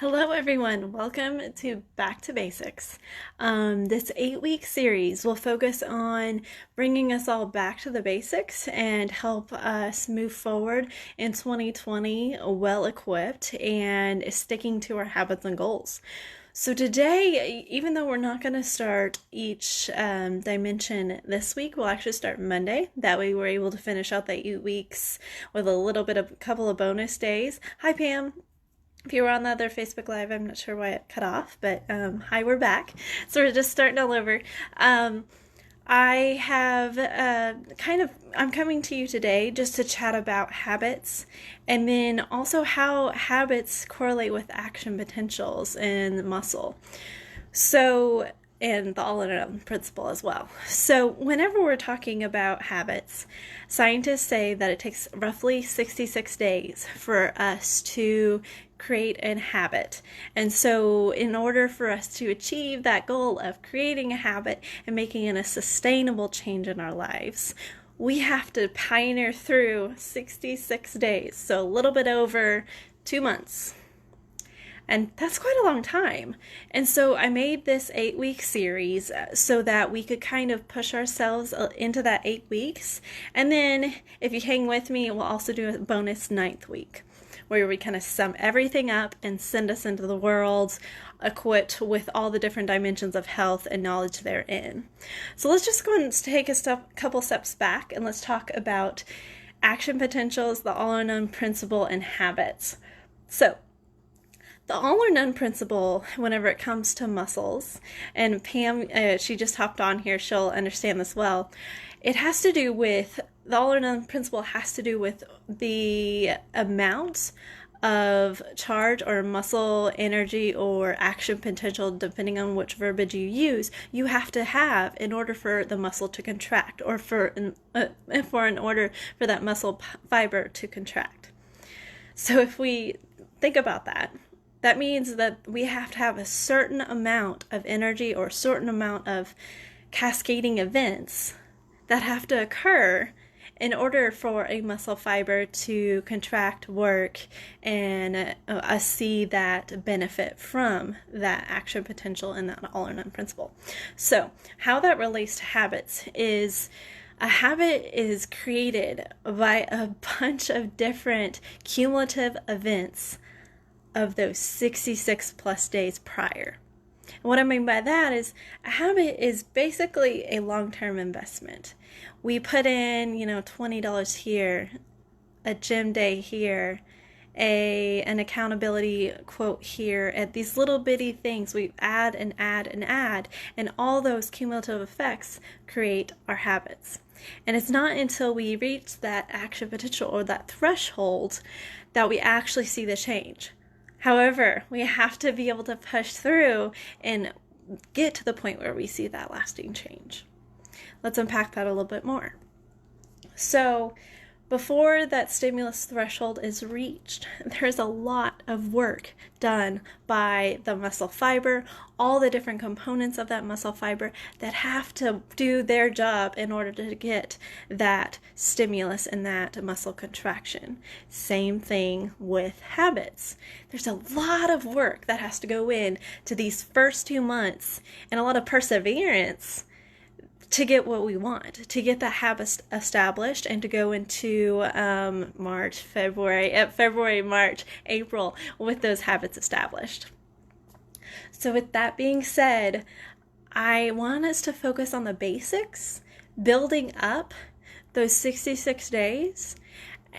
Hello, everyone. Welcome to Back to Basics. This 8-week series will focus on bringing us all back to the basics and help us move forward in 2020 well equipped and sticking to our habits and goals. So, today, even though we're not going to start each dimension this week, we'll actually start Monday. That way, we're able to finish out the 8 weeks with a couple of bonus days. Hi, Pam. If you were on the other Facebook Live, I'm not sure why it cut off, but hi, we're back. So we're just starting all over. I have I'm coming to you today just to chat about habits and then also how habits correlate with action potentials and muscle. So, and the all-in-one principle as well. So whenever we're talking about habits, scientists say that it takes roughly 66 days for us to create a habit. And so in order for us to achieve that goal of creating a habit and making it a sustainable change in our lives, we have to pioneer through 66 days, so a little bit over 2 months. And that's quite a long time. And so I made this 8-week series so that we could kind of push ourselves into that 8 weeks. And then if you hang with me, we'll also do a bonus 9th week where we kind of sum everything up and send us into the world equipped with all the different dimensions of health and knowledge therein. So let's just go and take a couple steps back and let's talk about action potentials, the all-or-none principle, and habits. So the all-or-none principle, whenever it comes to muscles, and Pam, she just hopped on here, she'll understand this well, it has to do with, the all-or-none principle has to do with the amount of charge or muscle answer or action potential, depending on which verbiage you use, you have to have in order for the muscle to contract or in order for that muscle fiber to contract. So if we think about that, that means that we have to have a certain amount of energy or a certain amount of cascading events that have to occur in order for a muscle fiber to contract, work, and us see that benefit from that action potential and that all-or-none principle. So how that relates to habits is a habit is created by a bunch of different cumulative events of those 66 plus days prior. And what I mean by that is a habit is basically a long-term investment. We put in, $20 here, a gym day here, an accountability quote here, and these little bitty things we add and add and add, and all those cumulative effects create our habits. And it's not until we reach that action potential or that threshold that we actually see the change. However, we have to be able to push through and get to the point where we see that lasting change. Let's unpack that a little bit more. So, before that stimulus threshold is reached, there's a lot of work done by the muscle fiber, all the different components of that muscle fiber that have to do their job in order to get that stimulus and that muscle contraction. Same thing with habits. There's a lot of work that has to go in to these first 2 months and a lot of perseverance to get what we want, to get that habit established and to go into March, April with those habits established. So with that being said, I want us to focus on the basics, building up those 66 days.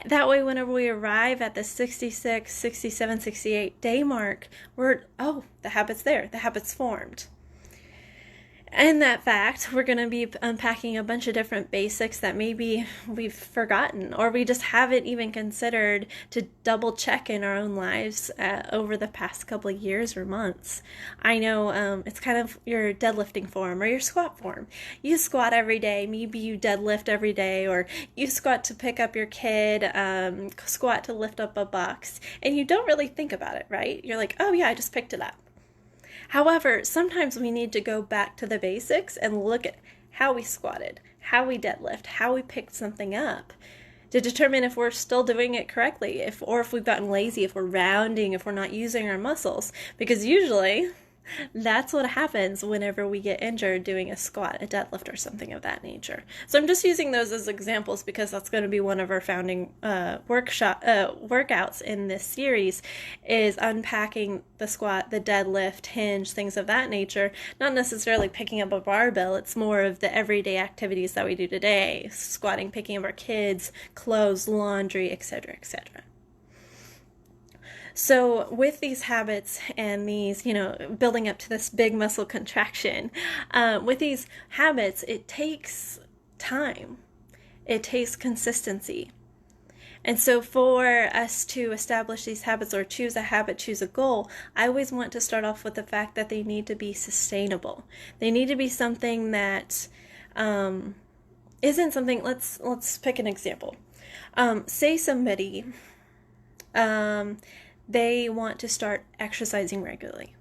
That way, whenever we arrive at the 66, 67, 68 day mark, the habit's there, the habit's formed. And that fact, we're going to be unpacking a bunch of different basics that maybe we've forgotten or we just haven't even considered to double check in our own lives over the past couple of years or months. I know it's kind of your deadlifting form or your squat form. You squat every day, maybe you deadlift every day, or you squat to pick up your kid, squat to lift up a box, and you don't really think about it, right? You're like, oh yeah, I just picked it up. However, sometimes we need to go back to the basics and look at how we squatted, how we deadlift, how we picked something up to determine if we're still doing it correctly, or if we've gotten lazy, if we're rounding, if we're not using our muscles. Because usually that's what happens whenever we get injured doing a squat, a deadlift, or something of that nature. So I'm just using those as examples because that's going to be one of our founding workouts in this series, is unpacking the squat, the deadlift, hinge, things of that nature. Not necessarily picking up a barbell. It's more of the everyday activities that we do today: squatting, picking up our kids, clothes, laundry, etc., etc. So with these habits and these, building up to this big muscle contraction, with these habits, it takes time. It takes consistency. And so for us to establish these habits or choose a habit, choose a goal, I always want to start off with the fact that they need to be sustainable. They need to be something that isn't something, let's pick an example. Say somebody, they want to start exercising regularly.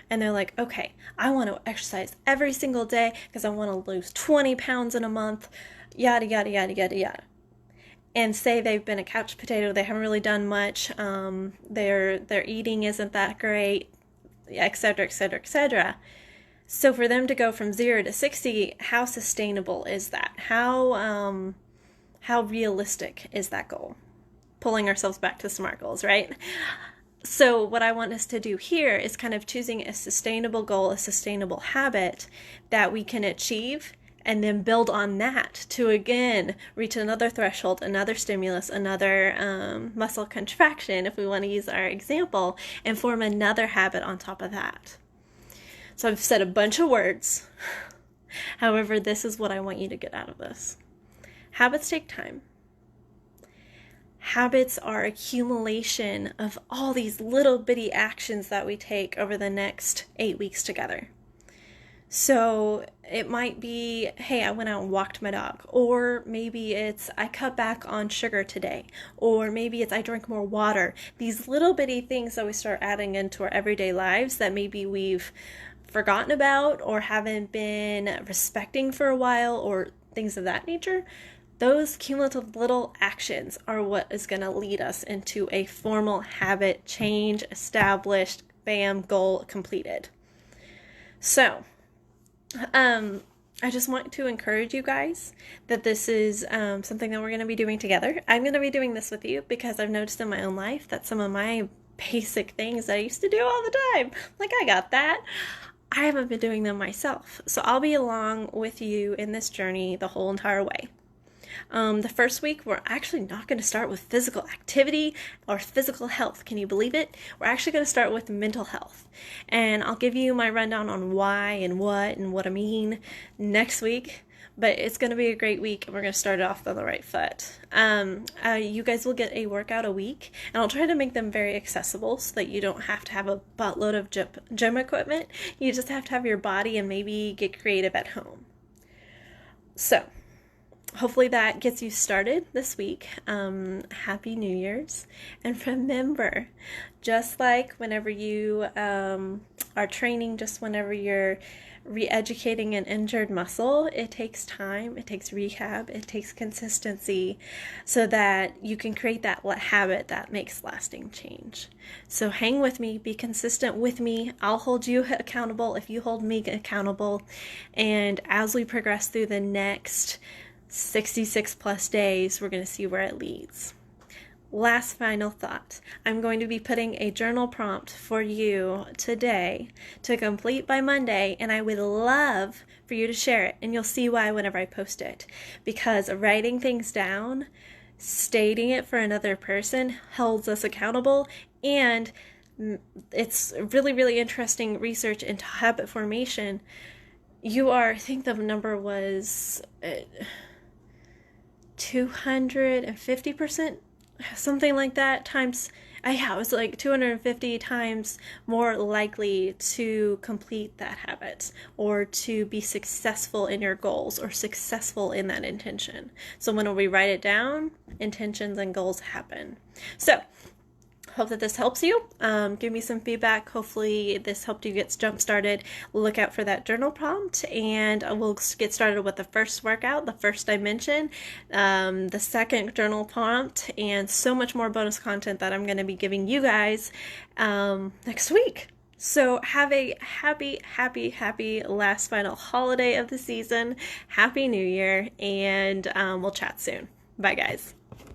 And they're like, okay, I want to exercise every single day because I want to lose 20 pounds in a month, yada, yada, yada, yada, yada. And say they've been a couch potato, they haven't really done much, their eating isn't that great, etc., etc., etc. So for them to go from 0 to 60, how sustainable is that? How realistic is that goal? Pulling ourselves back to SMART goals, right? So what I want us to do here is kind of choosing a sustainable goal, a sustainable habit that we can achieve, and then build on that to, again, reach another threshold, another stimulus, another muscle contraction, if we want to use our example, and form another habit on top of that. So I've said a bunch of words. However, this is what I want you to get out of this. Habits take time. Habits are accumulation of all these little bitty actions that we take over the next 8 weeks together. So it might be, hey, I went out and walked my dog. Or maybe it's, I cut back on sugar today. Or maybe it's, I drank more water. These little bitty things that we start adding into our everyday lives that maybe we've forgotten about or haven't been respecting for a while, or things of that nature. Those cumulative little actions are what is going to lead us into a formal habit change, established, bam, goal completed. So, I just want to encourage you guys that this is something that we're going to be doing together. I'm going to be doing this with you because I've noticed in my own life that some of my basic things that I used to do all the time, like I got that, I haven't been doing them myself. So I'll be along with you in this journey the whole entire way. The first week, we're actually not going to start with physical activity or physical health. Can you believe it? We're actually going to start with mental health. And I'll give you my rundown on why and what I mean next week. But it's going to be a great week, and we're going to start it off on the right foot. You guys will get a workout a week, and I'll try to make them very accessible so that you don't have to have a buttload of gym equipment. You just have to have your body and maybe get creative at home. So, hopefully that gets you started this week. Happy New Year's. And remember, just like whenever you are training, just whenever you're re-educating an injured muscle, it takes time, it takes rehab, it takes consistency so that you can create that habit that makes lasting change. So hang with me, be consistent with me. I'll hold you accountable if you hold me accountable. And as we progress through the next 66 plus days, we're going to see where it leads. Last final thought. I'm going to be putting a journal prompt for you today to complete by Monday, and I would love for you to share it, and you'll see why whenever I post it. Because writing things down, stating it for another person holds us accountable, and it's really, really interesting research into habit formation. I think the number was 250%, something like that, times, it was like 250 times more likely to complete that habit or to be successful in your goals or successful in that intention. So when we write it down, intentions and goals happen. So hope that this helps you. Give me some feedback. Hopefully this helped you get jump started. Look out for that journal prompt, and we'll get started with the first workout, the first dimension, the second journal prompt, and so much more bonus content that I'm going to be giving you guys next week. So have a happy last final holiday of the season. Happy New Year, and we'll chat soon. Bye, guys.